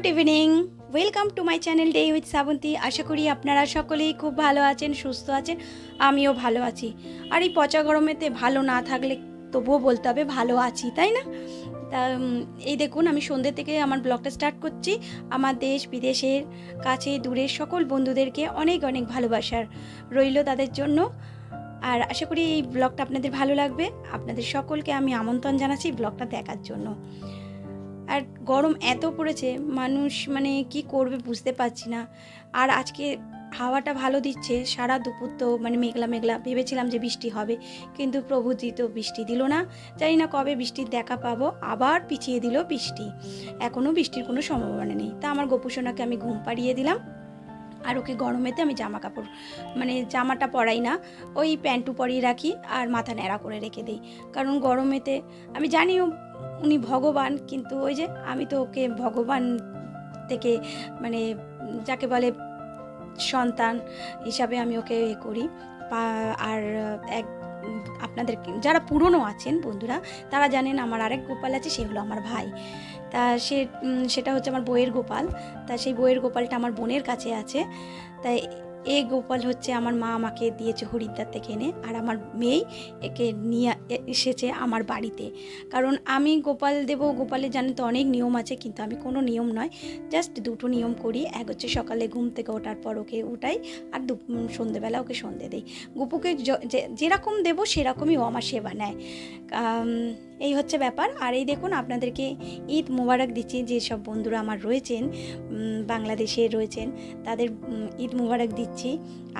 Good evening, welcome to my channel day with Srabanti. আশা করি আপনারা সকলেই খুব ভালো আছেন, সুস্থ আছেন। আমিও ভালো আছি। আর এই পচা গরমেতে ভালো না থাকলে তবুও বলতে হবে ভালো আছি, তাই না? তা এই দেখুন, আমি সন্ধ্যে থেকে আমার ব্লগটা স্টার্ট করছি। আমার দেশ বিদেশের কাছে দূরের সকল বন্ধুদেরকে অনেক অনেক ভালোবাসার রইল তাদের জন্য। আর আশা করি এই ব্লগটা আপনাদের ভালো লাগবে। আপনাদের সকলকে আমি আমন্ত্রণ জানাচ্ছি ব্লগটা দেখার জন্য। আর গরম এত পড়েছে, মানুষ মানে কি করবে বুঝতে পারছি না। আর আজকে হাওয়াটা ভালো দিচ্ছে, সারা দুপুর তো মানে মেঘলা মেঘলা, ভেবেছিলাম যে বৃষ্টি হবে, কিন্তু প্রভুজি তো বৃষ্টি দিল না। জানি না কবে বৃষ্টির দেখা পাবো, আবার পিছিয়ে দিল বৃষ্টি। এখনও বৃষ্টির কোনো সম্ভাবনা নেই। তা আমার গোপুসোনাকে আমি ঘুম পাড়িয়ে দিলাম। আর ওকে গরমেতে আমি জামা কাপড় মানে জামাটা পরাই না, ওই প্যান্টু পরিয়ে রাখি আর মাথা ন্যাড়া করে রেখে দিই। কারণ গরমেতে আমি জানি উনি ভগবান, কিন্তু ওই যে আমি তো ওকে ভগবান থেকে মানে যাকে বলে সন্তান হিসাবে আমি ওকে এ করি। আর এক আপনাদের যারা পুরনো আছেন বন্ধুরা, তারা জানেন আমার আরেক গোপাল আছে, সে হলো আমার ভাই। তা সেটা হচ্ছে আমার বইয়ের গোপাল। তা সেই বইয়ের গোপালটা আমার বোনের কাছে আছে। তাই এই গোপাল হচ্ছে আমার মা আমাকে দিয়েছে হরিদ্বার থেকে এনে, আর আমার মেয়েই একে নিয়ে এসেছে আমার বাড়িতে। কারণ আমি গোপাল দেব, গোপালের জানেন তো অনেক নিয়ম আছে, কিন্তু আমি কোনো নিয়ম নয়, জাস্ট দুটো নিয়ম করি। এক হচ্ছে সকালে ঘুম থেকে ওঠার পর ওকে উঠাই, আর সন্ধেবেলা ওকে সন্ধে দেই। গোপুকে যেরকম দেবো সেরকমই ও আমার সেবা নেয়। এই হচ্ছে ব্যাপার। আর এই দেখুন, আপনাদেরকে ঈদ মোবারক দিচ্ছি। যেসব বন্ধুরা আমার রয়েছেন বাংলাদেশে রয়েছেন, তাদের ঈদ মোবারক দিচ্ছি।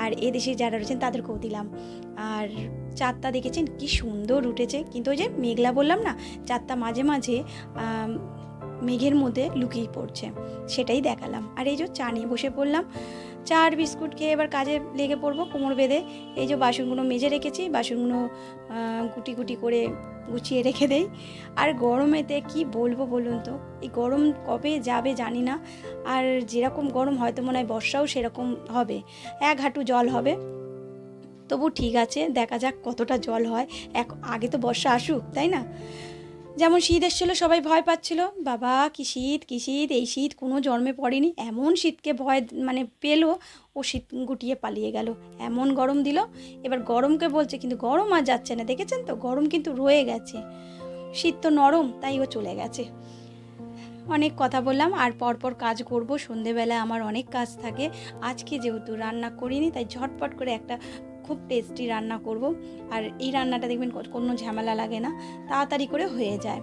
আর এদেশে যারা রয়েছেন তাদেরকেও দিলাম। আর চাঁদটা দেখেছেন কি সুন্দর উঠেছে, কিন্তু ওই যে মেঘলা বললাম না, চাঁদটা মাঝে মাঝে মেঘের মধ্যে লুকিয়ে পড়ছে, সেটাই দেখালাম। আর এই যে চা নিয়ে বসে পড়লাম, চা আর বিস্কুট খেয়ে এবার কাজে লেগে পড়বো কোমর বেঁধে। এই যে বাসনগুলো মেজে রেখেছি, বাসনগুলো গুটি গুটি করে গুছিয়ে রেখে দেই। আর গরমেতে কি বলবো বলুন তো, এই গরম কবে যাবে জানি না। আর যেরকম গরম হয়তো মনে হয় বর্ষাও সেরকম হবে, এক হাঁটু জল হবে। তবু ঠিক আছে, দেখা যাক কতটা জল হয়। আগে তো বর্ষা আসুক, তাই না? যেমন শীত এসেছিল, সবাই ভয় পাচ্ছিল, বাবা কি শীত কি শীত, এই শীত কোনো জন্মে পড়েনি। এমন শীতকে ভয় মানে পেলো, ও শীত গুটিয়ে পালিয়ে গেল। এমন গরম দিল, এবার গরমকে বলছে, কিন্তু গরম আর যাচ্ছে না। দেখেছেন তো, গরম কিন্তু রয়ে গেছে। শীত তো নরম, তাই ও চলে গেছে। অনেক কথা বললাম, আর পরপর কাজ করব। সন্ধেবেলা আমার অনেক কাজ থাকে। আজকে যেহেতু রান্না করিনি, তাই ঝটপট করে একটা খুব টেস্টি রান্না করব। আর এই রান্নাটা দেখবেন কোনো ঝামেলা লাগে না, তাড়াতাড়ি করে হয়ে যায়।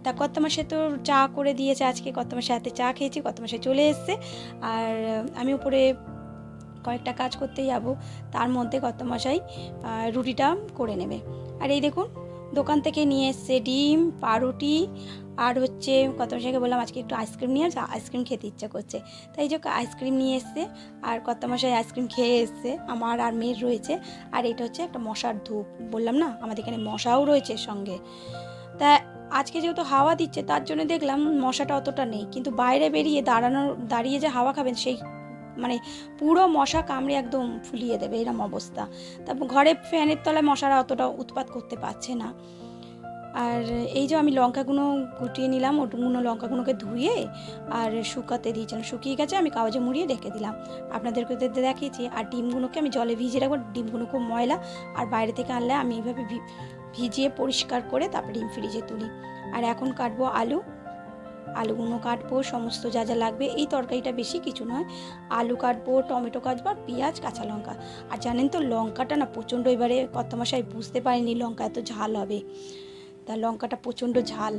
তা কর্তামশাই তো চা করে দিয়েছে, আজকে কর্তামশাই হাতে চা খেয়েছি, কর্তামশাই চলে এসছে। আর আমি উপরে কয়েকটা কাজ করতে যাব, তার মধ্যে কর্তামশাই রুটিটা করে নেবে। আর এই দেখুন, দোকান থেকে নিয়ে এসছে ডিম, পাউরুটি, আর হচ্ছে কর্তামশাইকে বললাম আজকে একটু আইসক্রিম নিয়ে আসে, আইসক্রিম খেতে ইচ্ছা করছে, তাই যে আইসক্রিম নিয়ে এসছে। আর কর্তামশাই আইসক্রিম খেয়ে এসছে, আমার আর মেয়ের রয়েছে। আর এটা হচ্ছে একটা মশার ধূপ, বললাম না আমাদের এখানে মশাও রয়েছে সঙ্গে। তা আজকে যেহেতু হাওয়া দিচ্ছে, তার জন্য দেখলাম মশাটা অতটা নেই, কিন্তু বাইরে বেরিয়ে দাঁড়িয়ে যে হাওয়া খাবেন, সেই মানে পুরো মশা কামড়ে একদম ফুলিয়ে দেবে, এরম অবস্থা। তারপর ঘরে ফ্যানের তলায় মশারা অতটা উৎপাত করতে পারছে না। আর এই যে আমি লঙ্কাগুলো গুটিয়ে নিলাম, ওগুলো লঙ্কাগুলোকে ধুয়ে আর শুকাতে দিয়েছিলাম, শুকিয়ে গেছে, আমি কাগজে মুড়িয়ে রেখে দিলাম, আপনাদেরকে দেখিয়েছি। আর ডিমগুলোকে আমি জলে ভিজিয়ে রাখবো, ডিমগুলো খুব ময়লা, আর বাইরে থেকে আনলে আমি এইভাবে ভিজিয়ে পরিষ্কার করে তারপরে ডিম ফ্রিজে তুলি। আর এখন কাটবো আলুগুলো কাটবো, সমস্ত যা যা লাগবে। এই তরকারিটা বেশি কিছু নয়, আলু কাটবো, টমেটো কাটবো, আর পেঁয়াজ, কাঁচা লঙ্কা। আর জানেন তো লঙ্কাটা না প্রচণ্ড, এবারে কর্তামশাই বুঝতে পারিনি লঙ্কা এত ঝাল হবে, তা লঙ্কাটা প্রচণ্ড ঝাল।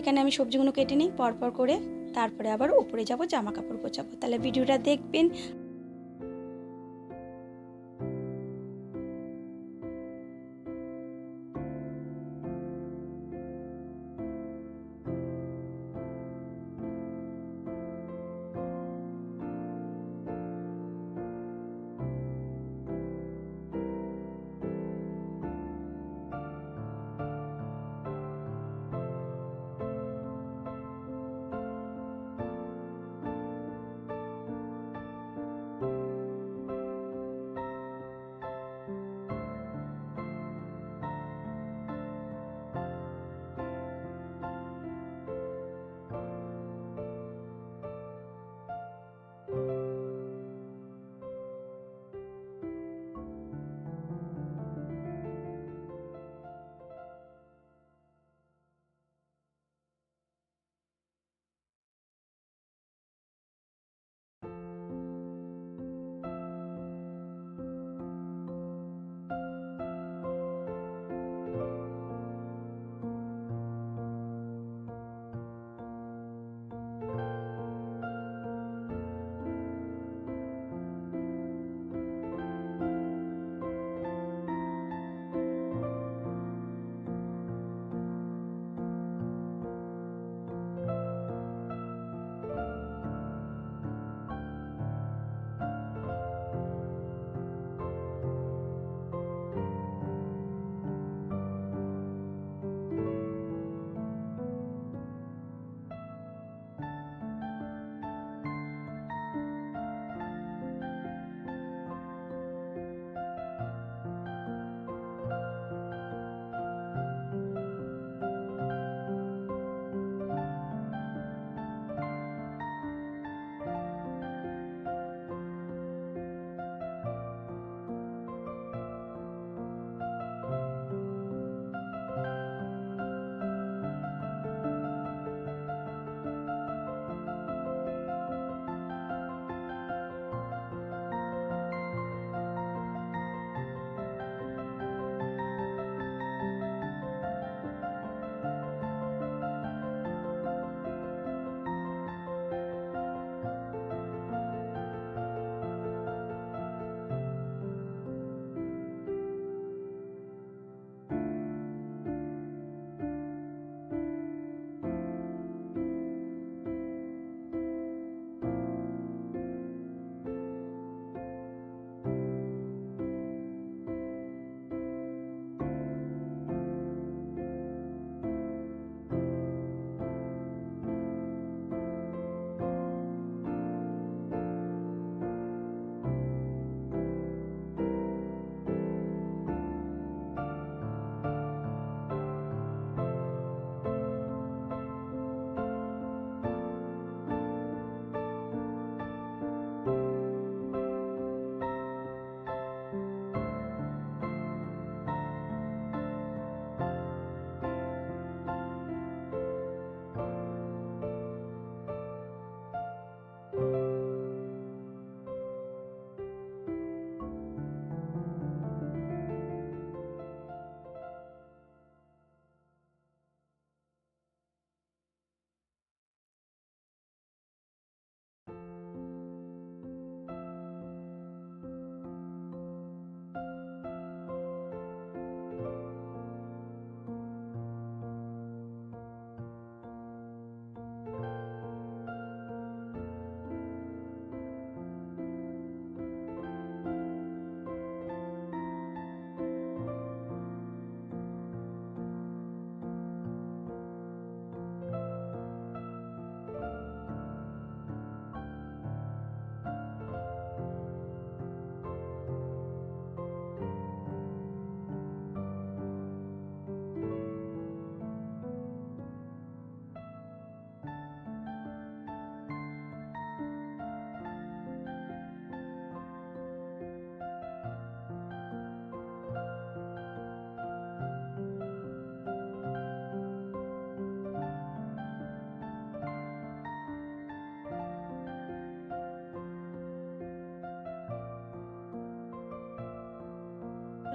এখানে আমি সবজিগুলো কেটে নিই পরপর করে, তারপরে আবার উপরে যাব জামা কাপড় গোছাবো। তাহলে ভিডিওটা দেখবেন।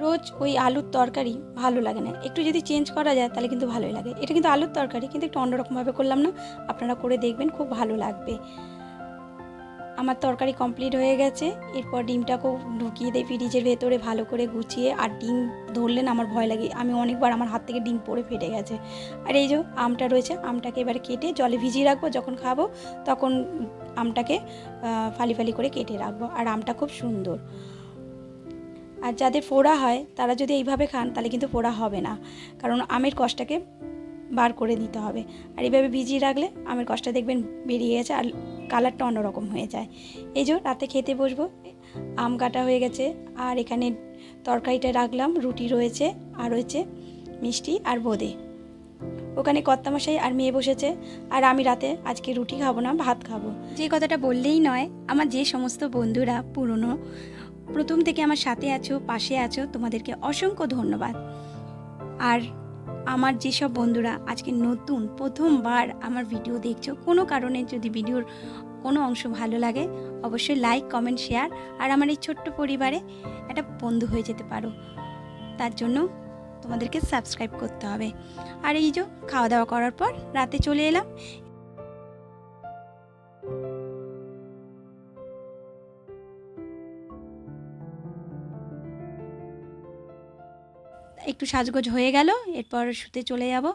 রোজ ওই আলুর তরকারি ভালো লাগে না, একটু যদি চেঞ্জ করা যায় তাহলে কিন্তু ভালোই লাগে। এটা কিন্তু আলুর তরকারি, কিন্তু একটু অন্যরকমভাবে করলাম না, আপনারা করে দেখবেন, খুব ভালো লাগবে। আমার তরকারি কমপ্লিট হয়ে গেছে। এরপর ডিমটাকেও ঢুকিয়ে দেয় ফ্রিজের ভেতরে ভালো করে গুছিয়ে। আর ডিম ধরলে না আমার ভয় লাগে, আমি অনেকবার আমার হাত থেকে ডিম পড়ে ফেটে গেছে। আর এই যে আমটা রয়েছে, আমটাকে এবারে কেটে জলে ভিজিয়ে রাখবো, যখন খাবো তখন আমটাকে ফালি ফালি করে কেটে রাখবো। আর আমটা খুব সুন্দর। আর যাদের ফোড়া হয় তারা যদি এইভাবে খান তাহলে কিন্তু ফোড়া হবে না, কারণ আমের কষটাকে বার করে দিতে হবে। আর এইভাবে ভিজিয়ে রাখলে আমের কষটা দেখবেন বেরিয়ে গেছে আর কালারটা অন্যরকম হয়ে যায়। এই যে রাতে খেতে বসবো, আম কাটা হয়ে গেছে আর এখানে তরকারিটা রাখলাম, রুটি রয়েছে আর রয়েছে মিষ্টি আর বোঁদে। ওখানে কর্তামশাই আর মেয়ে বসেছে। আর আমি রাতে আজকে রুটি খাবো না, ভাত খাবো। যে কথাটা বললেই নয়, আমার যে সমস্ত বন্ধুরা পুরনো প্রথম থেকে আমার সাথে আছো, পাশে আছো, তোমাদেরকে অসংখ্য ধন্যবাদ। আর আমার যেসব বন্ধুরা আজকে নতুন প্রথমবার আমার ভিডিও দেখছো, কোনো কারণে যদি ভিডিওর কোনো অংশ ভালো লাগে অবশ্যই লাইক, কমেন্ট, শেয়ার। আর আমার এই ছোট্ট পরিবারে একটা বন্ধু হয়ে যেতে পারো, তার জন্য তোমাদেরকে সাবস্ক্রাইব করতে হবে। আর এই যে খাওয়া দাওয়া করার পর রাতে চলে এলাম। একটু সাজগোজ হয়ে গেল, এরপর শুতে চলে যাব।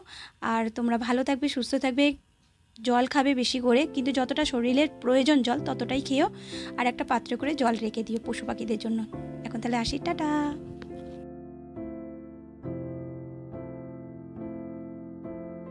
আর তোমরা ভালো থাকবে, সুস্থ থাকবে, জল খাবে বেশি করে, কিন্তু যতটা শরীরের প্রয়োজন জল ততটাই খেও। আর একটা পাত্রে করে জল রেখে দিও পশু পাখিদের জন্য। এখন তাহলে আসি, টাটা।